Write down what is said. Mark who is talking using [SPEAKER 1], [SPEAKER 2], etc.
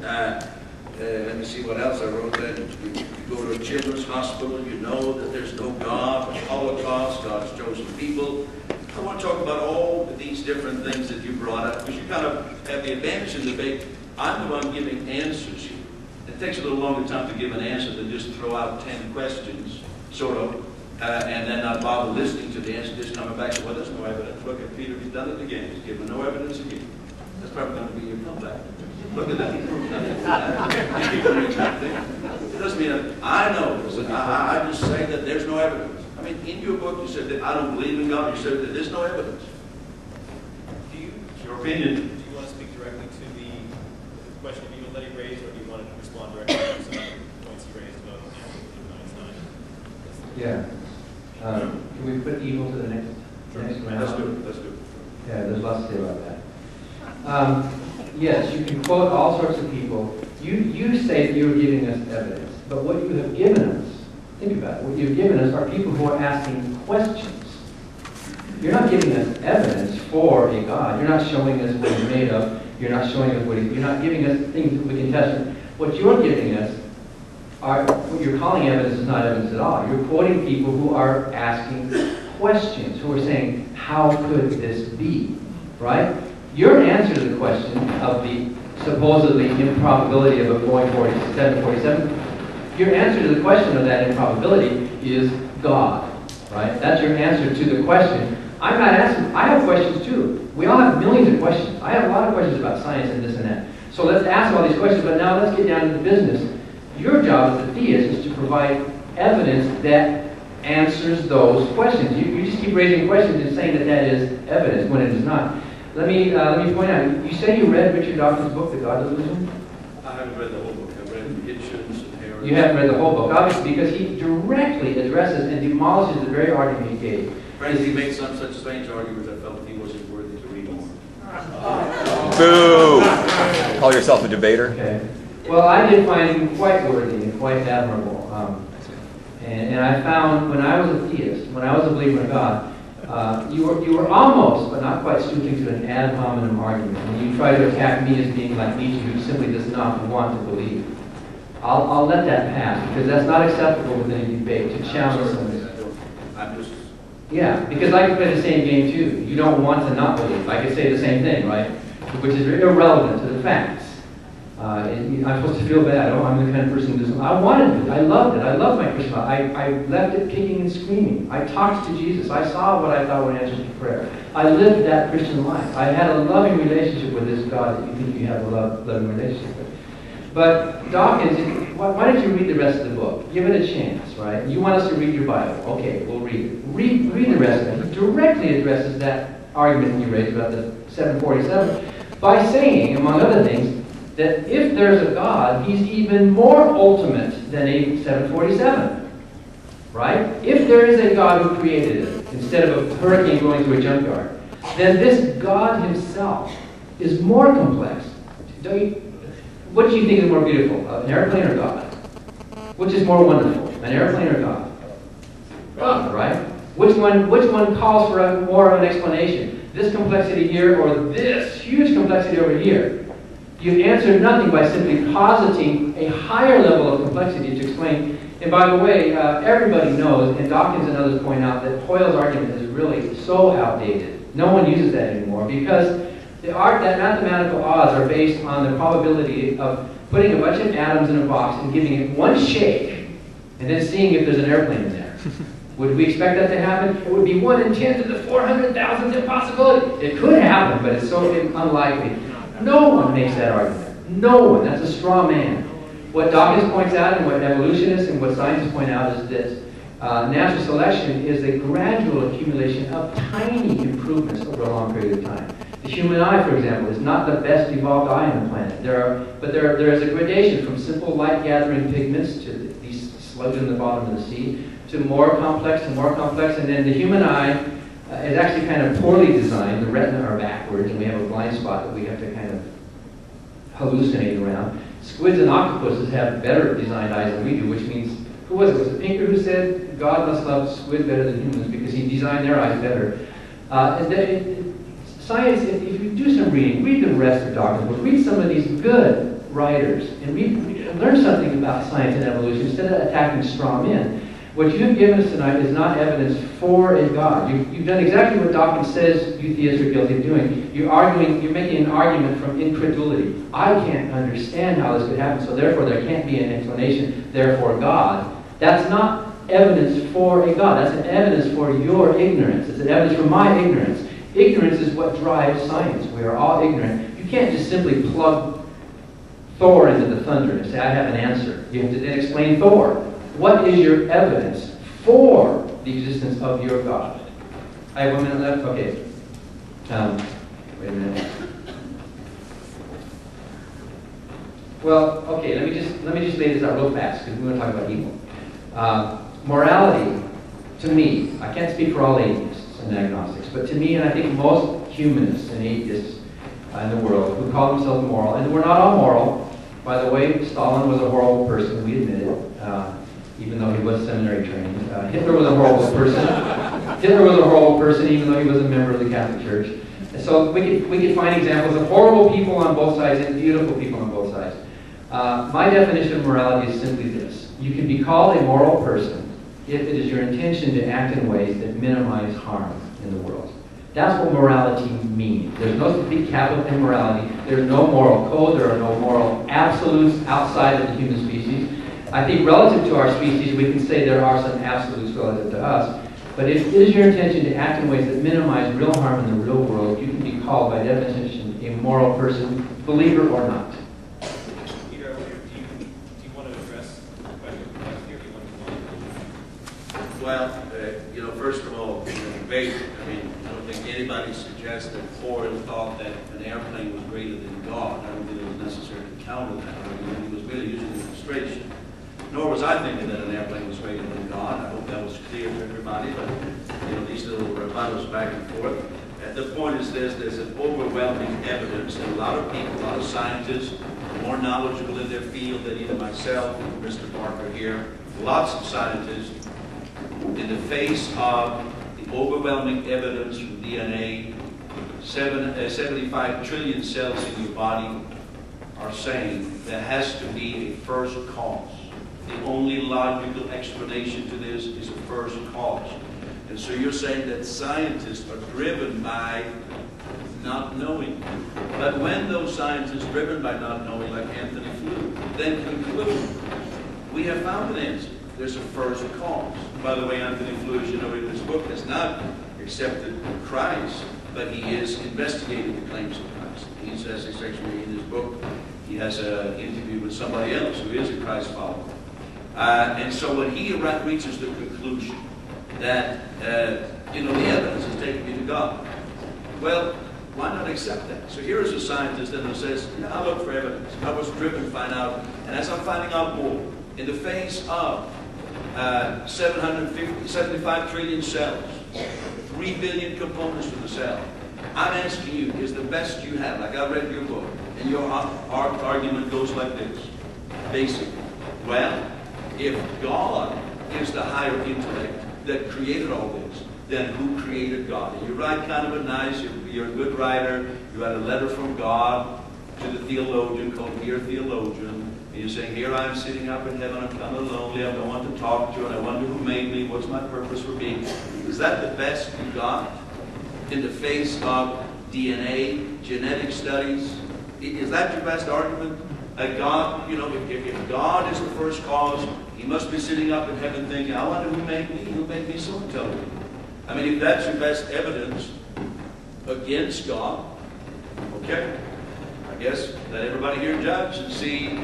[SPEAKER 1] Let me see what else I wrote. That you go to a children's hospital, you know that there's no God, Holocaust, God's chosen people. I want to talk about all of these different things that you brought up, because you kind of have the advantage in debate. I'm the one giving answers here. It takes a little longer time to give an answer than just throw out 10 questions, sort of, and then not bother listening to the answer, just coming back to, well, there's no evidence. Look at Peter, he's done it again. He's given no evidence again. That's probably going to be your comeback. Look at that. He proved nothing. You keep doing that thing. It doesn't mean I know this. I just say that there's no evidence. I mean, in your book, you said that I don't believe in God. You said that there's no evidence. It's your opinion.
[SPEAKER 2] Do you want to speak directly to the question you and Letty raised, or do you want to respond directly to some of the points you raised about Einstein?
[SPEAKER 3] Yeah. Can we put evil to the next round?
[SPEAKER 1] Let's do it. Let's do it.
[SPEAKER 3] Yeah, there's lots to say about that. Yes, you can quote all sorts of people. You say that you're giving us evidence, but what you have given us, think about it, what you've given us are people who are asking questions. You're not giving us evidence for a God. You're not showing us what he's made of. You're not showing us what you're not giving us things that we can test. What you're giving us are, what you're calling evidence is not evidence at all. You're quoting people who are asking questions, who are saying, how could this be? Right? Your answer to the question of the supposedly improbability of a Boeing 747, your answer to the question of that improbability is God, right? That's your answer to the question. I'm not asking, I have questions too. We all have millions of questions. I have a lot of questions about science and this and that. So let's ask all these questions, but now let's get down to the business. Your job as a theist is to provide evidence that answers those questions. You just keep raising questions and saying that that is evidence when it is not. Let me point out, you say you read Richard Dawkins' book, The God Delusion?
[SPEAKER 1] I haven't read the whole book. I've read Hitchens and Harris.
[SPEAKER 3] You haven't read the whole book, obviously, because he directly addresses and demolishes the very argument he gave.
[SPEAKER 1] Frankly, he made some such strange arguments I felt he wasn't worthy to read more.
[SPEAKER 4] Boo! Call yourself a debater?
[SPEAKER 3] Okay. Well, I did find him quite worthy and quite admirable. And I found, when I was a theist, when I was a believer in God, you were almost, but not quite, stooping to an ad hominem argument. When you try to attack me as being like Nietzsche, who simply does not want to believe. I'll let that pass, because that's not acceptable within a debate, to challenge somebody. Yeah, because I could play the same game too. You don't want to not believe. I could say the same thing, right? Which is irrelevant to the facts. I'm supposed to feel bad. Oh, I'm the kind of person who doesn't. I wanted it. I loved it. I loved my Christian life. I left it kicking and screaming. I talked to Jesus. I saw what I thought were answers to prayer. I lived that Christian life. I had a loving relationship with this God that you think you have a loving relationship with. But Dawkins, why don't you read the rest of the book? Give it a chance, right? You want us to read your Bible. Okay, we'll read it. Read the rest of it. He directly addresses that argument you raised about the 747 by saying, among other things, that if there's a God, he's even more ultimate than a 747. Right? If there is a God who created it, instead of a hurricane going through a junkyard, then this God himself is more complex. What do you think is more beautiful, an airplane or God? Which is more wonderful, an airplane or God? God, right? Which one calls for more of an explanation? This complexity here or this huge complexity over here? You've answered nothing by simply positing a higher level of complexity to explain. And by the way, everybody knows, and Dawkins and others point out, that Hoyle's argument is really so outdated. No one uses that anymore because that mathematical odds are based on the probability of putting a bunch of atoms in a box and giving it one shake and then seeing if there's an airplane in there. Would we expect that to happen? It would be 1 in 10 to the 400,000th impossibility. It could happen, but it's so unlikely. No one makes that argument. No one. That's a straw man. What Dawkins points out and what evolutionists and what scientists point out is this. Natural selection is a gradual accumulation of tiny improvements over a long period of time. The human eye, for example, is not the best evolved eye on the planet. There is a gradation from simple light-gathering pigments to these slugs in the bottom of the sea to more complex, and then the human eye is actually kind of poorly designed. The retina are backwards, and we have a blind spot that we have to kind of hallucinate around. Squids and octopuses have better designed eyes than we do, which means, who was it? Was it Pinker who said God must love squid better than humans because he designed their eyes better? Science, if you do some reading, read the rest of Dawkins' book. Read some of these good writers and learn something about science and evolution instead of attacking straw men. What you've given us tonight is not evidence for a God. You've done exactly what Dawkins says you theists are guilty of doing. You're making an argument from incredulity. I can't understand how this could happen, so therefore there can't be an explanation, therefore God. That's not evidence for a God. That's an evidence for your ignorance. It's an evidence for my ignorance. Ignorance is what drives science. We are all ignorant. You can't just simply plug Thor into the thunder and say, I have an answer. You have to then explain Thor. What is your evidence for the existence of your God? I have 1 minute left? Okay. Wait a minute. Well, okay, let me just lay this out real fast because we want to talk about evil. Morality, to me, I can't speak for all atheists and agnostics, but to me, and I think most humanists and atheists in the world who call themselves moral, and we're not all moral. By the way, Stalin was a horrible person, we admit it, even though he was seminary trained. Hitler was a horrible person. Hitler was a horrible person, even though he was a member of the Catholic Church. And so we could find examples of horrible people on both sides and beautiful people on both sides. My definition of morality is simply this. You can be called a moral person if it is your intention to act in ways that minimize harm in the world. That's what morality means. There's no big capital in morality. There's no moral code. There are no moral absolutes outside of the human species. I think relative to our species, we can say there are some absolutes relative to us. But if it is your intention to act in ways that minimize real harm in the real world, you can be called by definition a moral person, believer or not.
[SPEAKER 2] Peter, do you want to address the question here? Do you want to
[SPEAKER 1] Well, first of all, in the debate, I don't think anybody suggests that Ford thought that an airplane was greater than God. I don't think it was necessary to counter that. He was merely using an illustration. Nor was I thinking that an airplane was greater than God. I hope that was clear to everybody, but these little rebuttals back and forth. The point is this: there's an overwhelming evidence that a lot of people, a lot of scientists, more knowledgeable in their field than even myself and Mr. Parker here, lots of scientists, in the face of the overwhelming evidence from DNA, 75 trillion cells in your body are saying there has to be a first cause. The only logical explanation to this is a first cause. And so you're saying that scientists are driven by not knowing. But when those scientists driven by not knowing, like Anthony Flew, then conclude, we have found an answer. There's a first cause. By the way, Anthony Flew, as you know, in his book, has not accepted Christ, but he is investigating the claims of Christ. He says, essentially, in his book, he has an interview with somebody else who is a Christ follower. And so when he reaches the conclusion that, the evidence is taking me to God, well, why not accept that? So here is a scientist who says, I look for evidence. I was driven to find out. And as I'm finding out more, in the face of 75 trillion cells, 3 billion components to the cell, I'm asking you, is the best you have, like I read your book, and your argument goes like this, basically. Well, if God is the higher intellect that created all this, then who created God? And you write kind of a nice, you're a good writer, you had a letter from God to the theologian called Dear Theologian, and you're saying, here I am sitting up in heaven, I'm kind of lonely, I don't want to talk to you, and I wonder who made me, what's my purpose for being? Is that the best you got in the face of DNA, genetic studies? Is that your best argument? God, if God is the first cause, he must be sitting up in heaven thinking, I wonder who made me, who made me so intelligent. If that's your best evidence against God, okay, I guess let everybody here judge and see